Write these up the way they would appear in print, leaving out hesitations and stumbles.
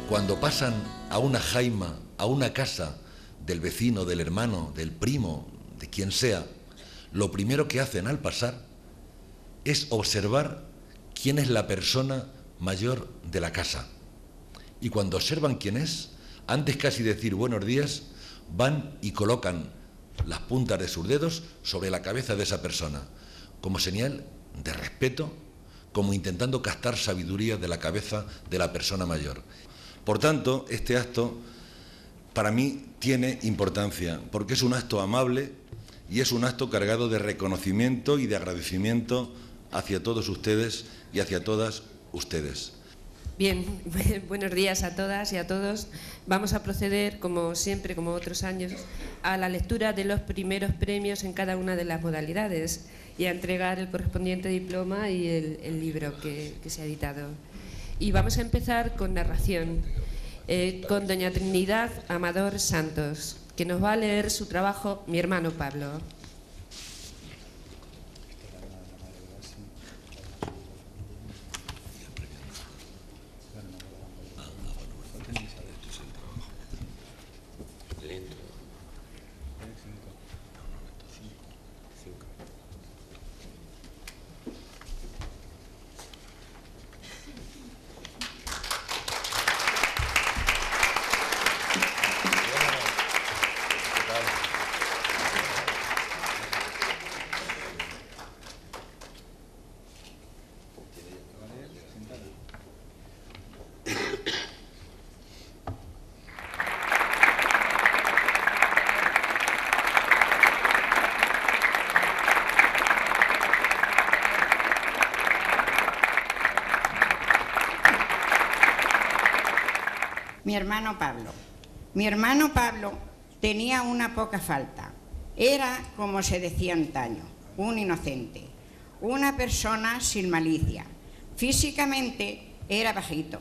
cuando pasan a una jaima, a una casa del vecino, del hermano, del primo, de quien sea, lo primero que hacen al pasar es observar quién es la persona mayor de la casa. Y cuando observan quién es, antes casi de decir buenos días, van y colocan las puntas de sus dedos sobre la cabeza de esa persona, como señal de respeto, como intentando captar sabiduría de la cabeza de la persona mayor. Por tanto, este acto para mí tiene importancia, porque es un acto amable y es un acto cargado de reconocimiento y de agradecimiento hacia todos ustedes y hacia todas ustedes. Bien, buenos días a todas y a todos. Vamos a proceder, como siempre, como otros años, a la lectura de los primeros premios en cada una de las modalidades y a entregar el correspondiente diploma y el libro que se ha editado. Y vamos a empezar con narración, con doña Trinidad Amador Santos, que nos va a leer su trabajo Mi hermano Pablo. Mi hermano Pablo. Mi hermano Pablo tenía una poca falta. Era, como se decía antaño, un inocente, una persona sin malicia. Físicamente era bajito,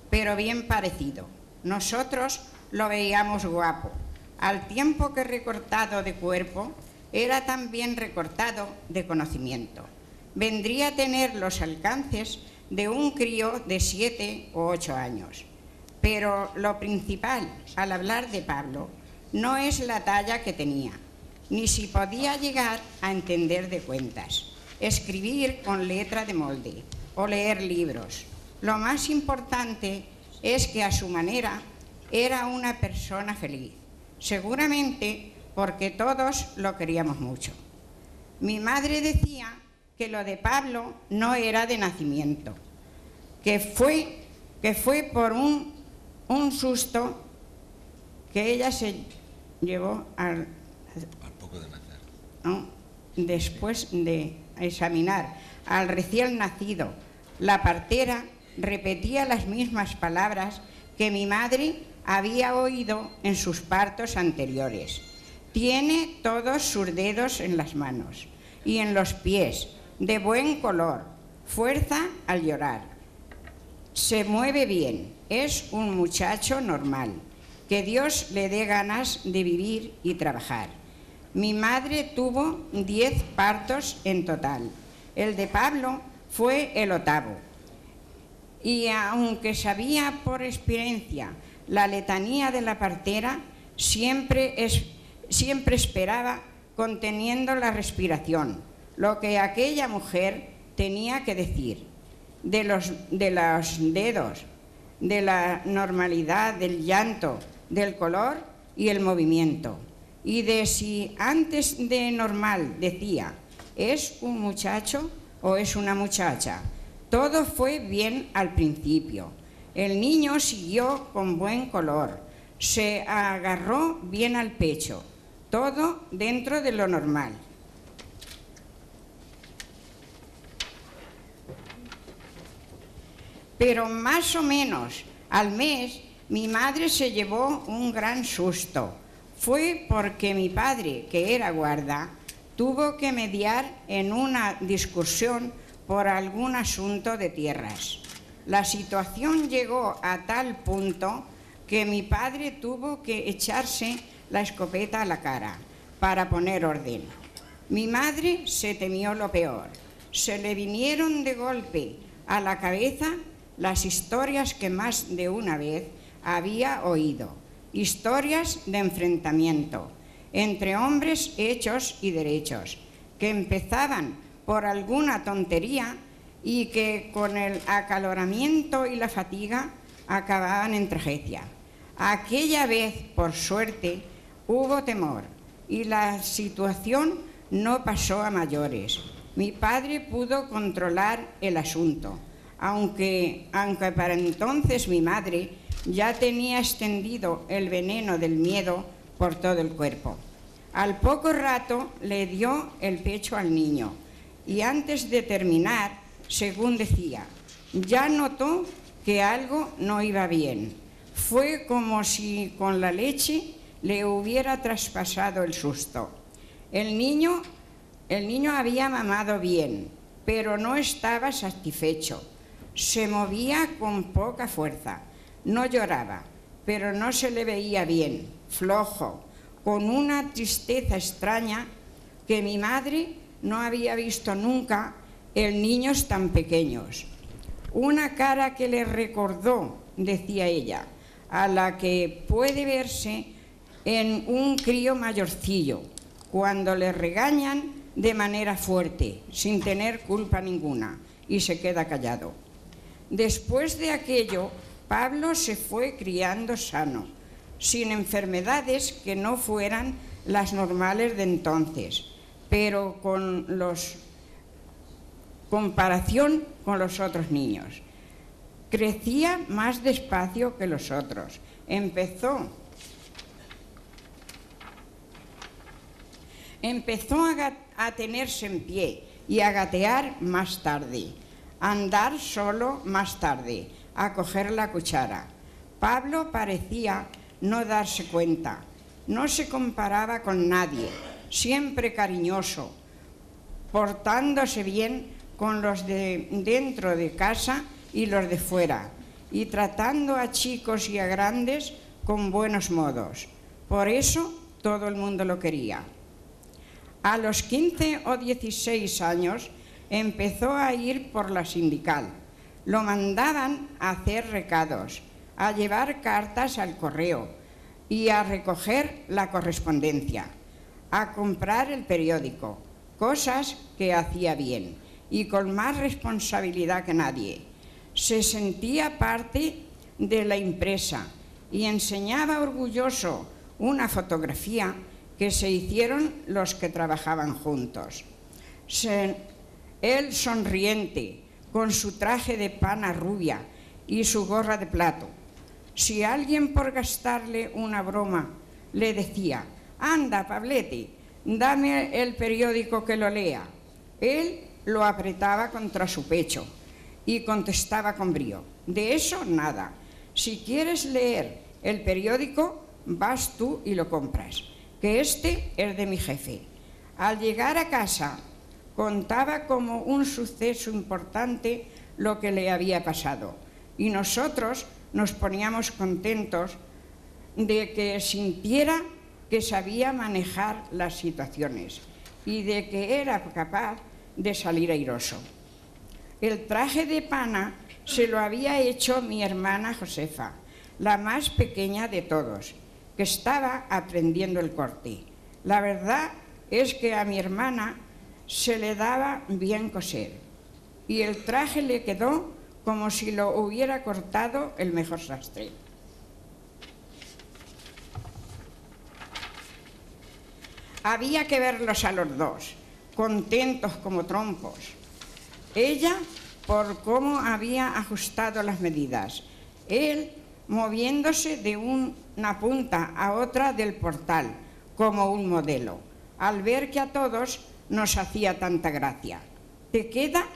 pero bien parecido. Nosotros lo veíamos guapo. Al tiempo que recortado de cuerpo, era también recortado de conocimiento. Vendría a tener los alcances de un crío de 7 o 8 años. Pero lo principal al hablar de Pablo no es la talla que tenía, ni si podía llegar a entender de cuentas, escribir con letra de molde o leer libros. Lo más importante es que a su manera era una persona feliz, seguramente porque todos lo queríamos mucho. Mi madre decía que lo de Pablo no era de nacimiento, que fue por un susto que ella se llevó al poco de nacer. ¿no? Después de examinar al recién nacido. La partera repetía las mismas palabras que mi madre había oído en sus partos anteriores. Tiene todos sus dedos en las manos y en los pies, de buen color, fuerza al llorar. Se mueve bien. Es un muchacho normal, que Dios le dé ganas de vivir y trabajar. Mi madre tuvo 10 partos en total. El de Pablo fue el 8º. Y aunque sabía por experiencia la letanía de la partera, siempre esperaba conteniendo la respiración, lo que aquella mujer tenía que decir. De los dedos, de la normalidad, del llanto, del color y el movimiento. Y de si antes de normal decía, ¿es un muchacho o es una muchacha? Todo fue bien al principio. El niño siguió con buen color, se agarró bien al pecho, todo dentro de lo normal. Pero más o menos al mes mi madre se llevó un gran susto. Fue porque mi padre, que era guarda, tuvo que mediar en una discusión por algún asunto de tierras. La situación llegó a tal punto que mi padre tuvo que echarse la escopeta a la cara para poner orden. Mi madre se temió lo peor. Se le vinieron de golpe a la cabeza las historias que más de una vez había oído. Historias de enfrentamiento entre hombres hechos y derechos, que empezaban por alguna tontería y que con el acaloramiento y la fatiga acababan en tragedia. Aquella vez, por suerte, hubo temor y la situación no pasó a mayores. Mi padre pudo controlar el asunto, aunque para entonces mi madre ya tenía extendido el veneno del miedo por todo el cuerpo. Al poco rato le dio el pecho al niño y antes de terminar, según decía, ya notó que algo no iba bien. Fue como si con la leche le hubiera traspasado el susto. El niño había mamado bien, pero no estaba satisfecho. Se movía con poca fuerza. No lloraba, pero no se le veía bien, flojo, con una tristeza extraña que mi madre no había visto nunca en niños tan pequeños. Una cara que le recordó, decía ella, a la que puede verse en un crío mayorcillo, cuando le regañan de manera fuerte, sin tener culpa ninguna, y se queda callado. Después de aquello, Pablo se fue criando sano, sin enfermedades que no fueran las normales de entonces, pero con comparación con los otros niños. Crecía más despacio que los otros. Empezó a tenerse en pie y a gatear más tarde, a andar solo más tarde, a coger la cuchara. Pablo parecía no darse cuenta, no se comparaba con nadie, siempre cariñoso, portándose bien con los de dentro de casa y los de fuera, y tratando a chicos y a grandes con buenos modos. Por eso todo el mundo lo quería. A los 15 o 16 años empezó a ir por la sindical. Lo mandaban a hacer recados, a llevar cartas al correo y a recoger la correspondencia, a comprar el periódico, cosas que hacía bien y con más responsabilidad que nadie. Se sentía parte de la empresa y enseñaba orgulloso una fotografía que se hicieron los que trabajaban juntos. Él sonriente, con su traje de pana rubia y su gorra de plato. Si alguien por gastarle una broma le decía, anda, Pablete, dame el periódico que lo lea, él lo apretaba contra su pecho y contestaba con brío, de eso nada. Si quieres leer el periódico, vas tú y lo compras, que este es de mi jefe. Al llegar a casa, contaba como un suceso importante lo que le había pasado y nosotros nos poníamos contentos de que sintiera que sabía manejar las situaciones y de que era capaz de salir airoso. El traje de pana se lo había hecho mi hermana Josefa, la más pequeña de todos, que estaba aprendiendo el corte. La verdad es que a mi hermana se le daba bien coser y el traje le quedó como si lo hubiera cortado el mejor sastre. Había que verlos a los dos, contentos como trompos. Ella por cómo había ajustado las medidas, él moviéndose de una punta a otra del portal, como un modelo, al ver que a todos nos hacía tanta gracia. Te queda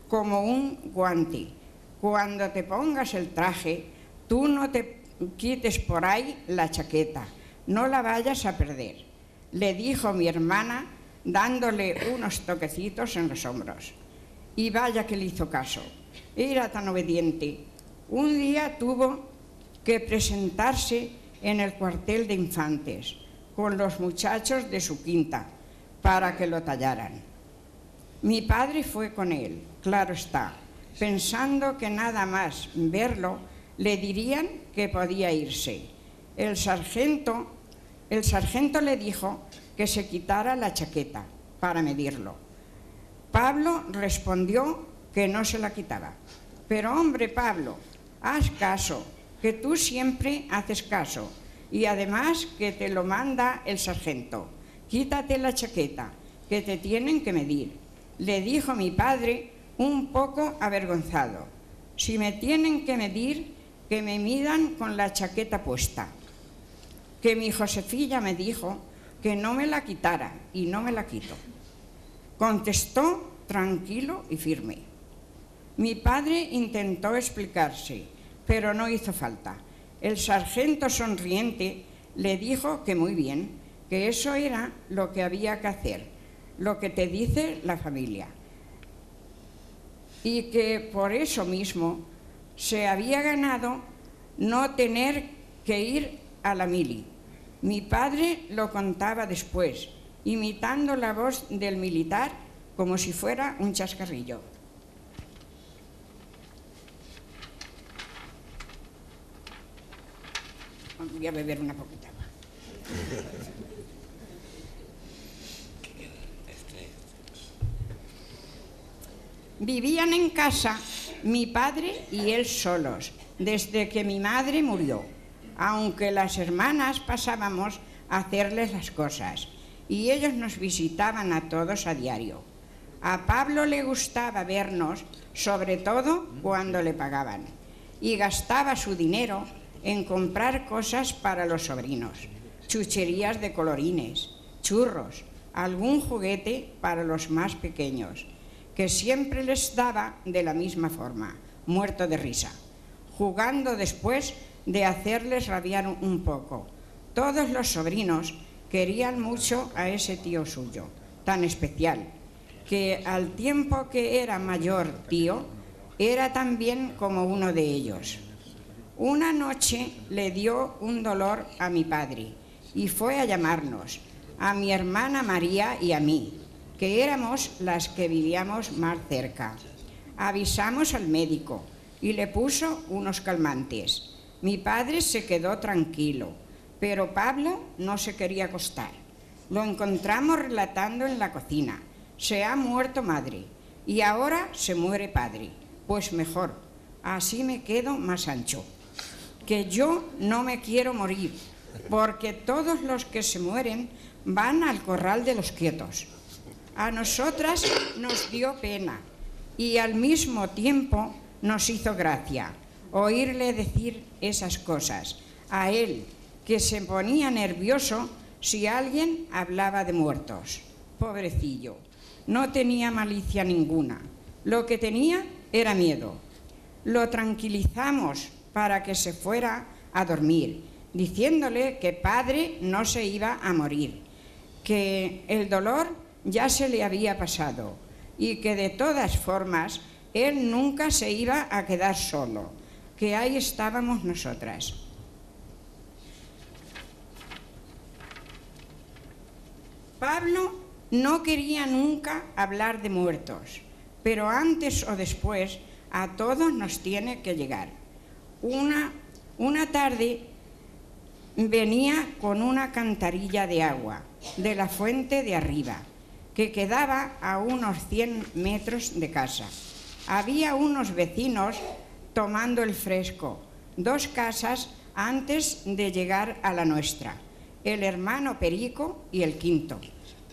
como un guante. Cuando te pongas el traje, tú no te quites por ahí la chaqueta, no la vayas a perder, le dijo mi hermana, dándole unos toquecitos en los hombros. Y vaya que le hizo caso, era tan obediente. Un día tuvo que presentarse en el cuartel de infantes con los muchachos de su quinta para que lo tallaran. Mi padre fue con él, claro está, pensando que nada más verlo le dirían que podía irse. El sargento le dijo que se quitara la chaqueta para medirlo. Pablo respondió que no se la quitaba. Pero hombre, Pablo, haz caso, que tú siempre haces caso, y además que te lo manda el sargento. Quítate la chaqueta, que te tienen que medir. Le dijo mi padre un poco avergonzado. Si me tienen que medir, que me midan con la chaqueta puesta. Que mi Josefilla me dijo que no me la quitara y no me la quito. Contestó tranquilo y firme. Mi padre intentó explicarse, pero no hizo falta. El sargento sonriente le dijo que muy bien, que eso era lo que había que hacer, lo que te dice la familia. Y que por eso mismo se había ganado no tener que ir a la mili. Mi padre lo contaba después, imitando la voz del militar como si fuera un chascarrillo. Voy a beber una poquita agua. Vivían en casa mi padre y él solos, desde que mi madre murió, aunque las hermanas pasábamos a hacerles las cosas, y ellos nos visitaban a todos a diario. A Pablo le gustaba vernos, sobre todo cuando le pagaban, y gastaba su dinero en comprar cosas para los sobrinos, chucherías de colorines, churros, algún juguete para los más pequeños, que siempre les daba de la misma forma, muerto de risa, jugando después de hacerles rabiar un poco. Todos los sobrinos querían mucho a ese tío suyo, tan especial, que al tiempo que era mayor tío, era también como uno de ellos. Una noche le dio un dolor a mi padre y fue a llamarnos, a mi hermana María y a mí, que éramos las que vivíamos más cerca. Avisamos al médico y le puso unos calmantes. Mi padre se quedó tranquilo, pero Pablo no se quería acostar. Lo encontramos relatando en la cocina. Se ha muerto madre y ahora se muere padre. Pues mejor, así me quedo más ancho. Que yo no me quiero morir, porque todos los que se mueren van al corral de los quietos. A nosotras nos dio pena y al mismo tiempo nos hizo gracia oírle decir esas cosas. A él, que se ponía nervioso si alguien hablaba de muertos. Pobrecillo, no tenía malicia ninguna. Lo que tenía era miedo. Lo tranquilizamos para que se fuera a dormir, diciéndole que padre no se iba a morir, que el dolor ya se le había pasado y que de todas formas él nunca se iba a quedar solo, que ahí estábamos nosotras. Pablo no quería nunca hablar de muertos, pero antes o después a todos nos tiene que llegar. Una tarde venía con una cantarilla de agua de la fuente de arriba, que quedaba a unos 100 metros de casa. Había unos vecinos tomando el fresco, 2 casas antes de llegar a la nuestra, el hermano Perico y el quinto,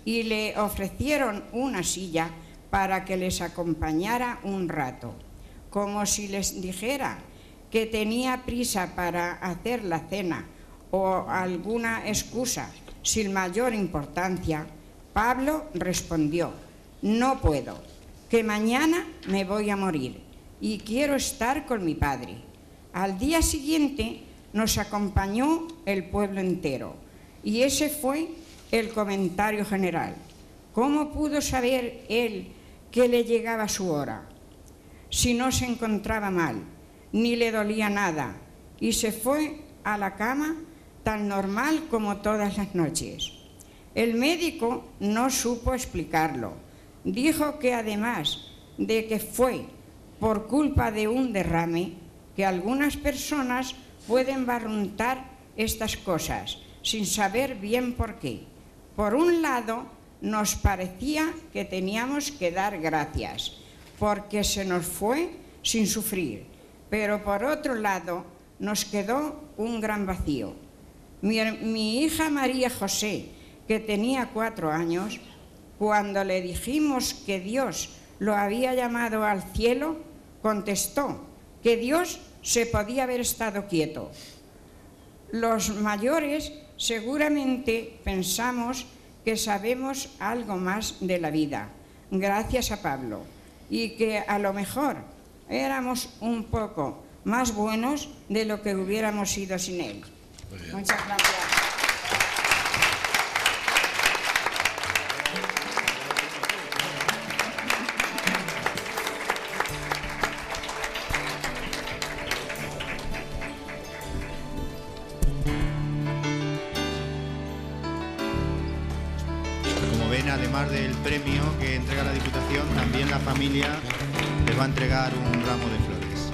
y le ofrecieron una silla para que les acompañara un rato, como si les dijera que tenía prisa para hacer la cena o alguna excusa sin mayor importancia. Pablo respondió: no puedo, que mañana me voy a morir y quiero estar con mi padre. Al día siguiente nos acompañó el pueblo entero y ese fue el comentario general. ¿Cómo pudo saber él que le llegaba su hora? Si no se encontraba mal, ni le dolía nada, y se fue a la cama tan normal como todas las noches. El médico no supo explicarlo. Dijo que además de que fue por culpa de un derrame, que algunas personas pueden barruntar estas cosas sin saber bien por qué. Por un lado, nos parecía que teníamos que dar gracias porque se nos fue sin sufrir, pero por otro lado nos quedó un gran vacío. Mi hija María José, que tenía 4 años, cuando le dijimos que Dios lo había llamado al cielo, contestó que Dios se podía haber estado quieto. Los mayores seguramente pensamos que sabemos algo más de la vida, gracias a Pablo, y que a lo mejor éramos un poco más buenos de lo que hubiéramos sido sin él. Muchas gracias. Además del premio que entrega la Diputación, también la familia les va a entregar un ramo de flores.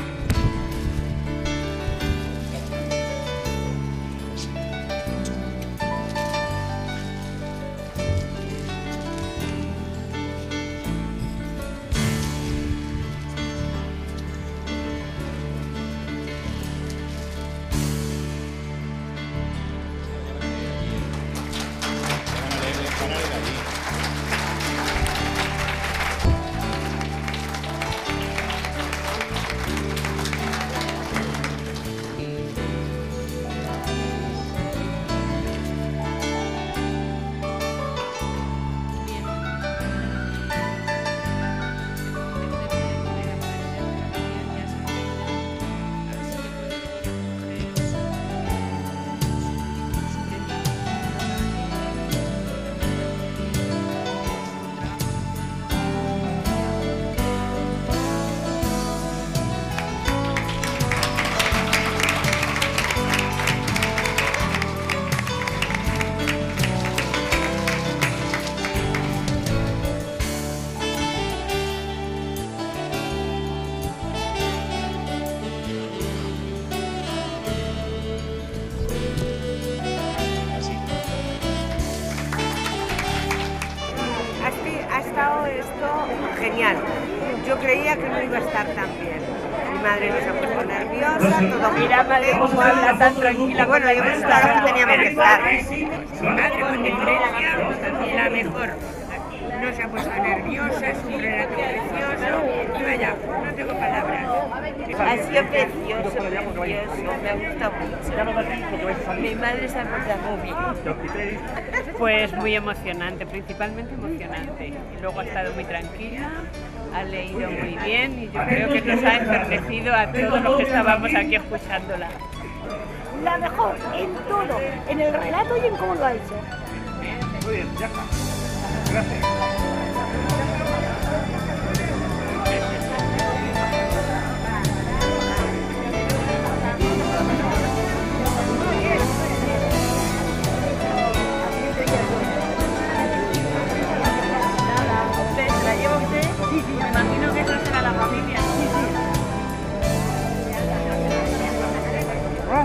Genial. Yo creía que no iba a estar tan bien. Mi madre nos ha puesto nerviosa, todo. Mira, madre, cómo habla tan tranquila. Bueno, yo pensaba que teníamos que estar. Mi madre, porque era la mejor. No se ha puesto nerviosa, es un relato precioso. Y vaya, no tengo palabras. Ha sido precioso, precioso, me gusta mucho. Mi madre se ha portado muy bien. Pues muy emocionante, principalmente emocionante. Y luego ha estado muy tranquila, ha leído muy bien y yo creo que nos ha enternecido a todos los que estábamos aquí escuchándola. La mejor en todo, en el relato y en cómo lo ha hecho. Muy bien, ya está. Gracias. Me imagino que eso será la familia.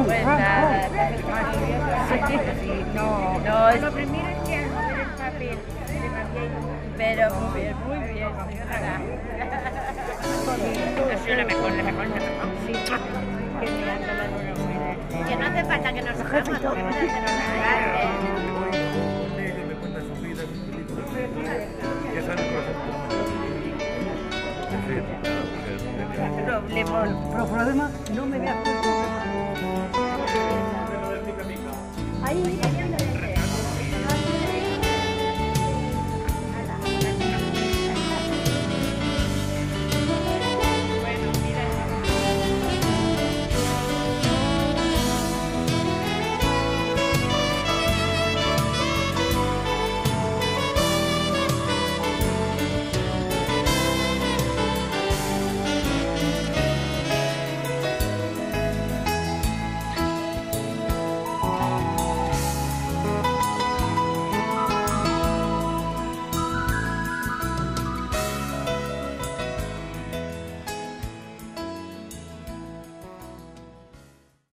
Pues nada, no, lo primero es que al mover el papel se me había ido, pero muy bien, señora. Ha sido la mejor. Sí, que mirándola de una buena. Que no hace falta que nos hagamos, que podemos hacerlo nada. Me cuenta sus vidas, sus películas. Ya saben Problema, no me veas. Ahí.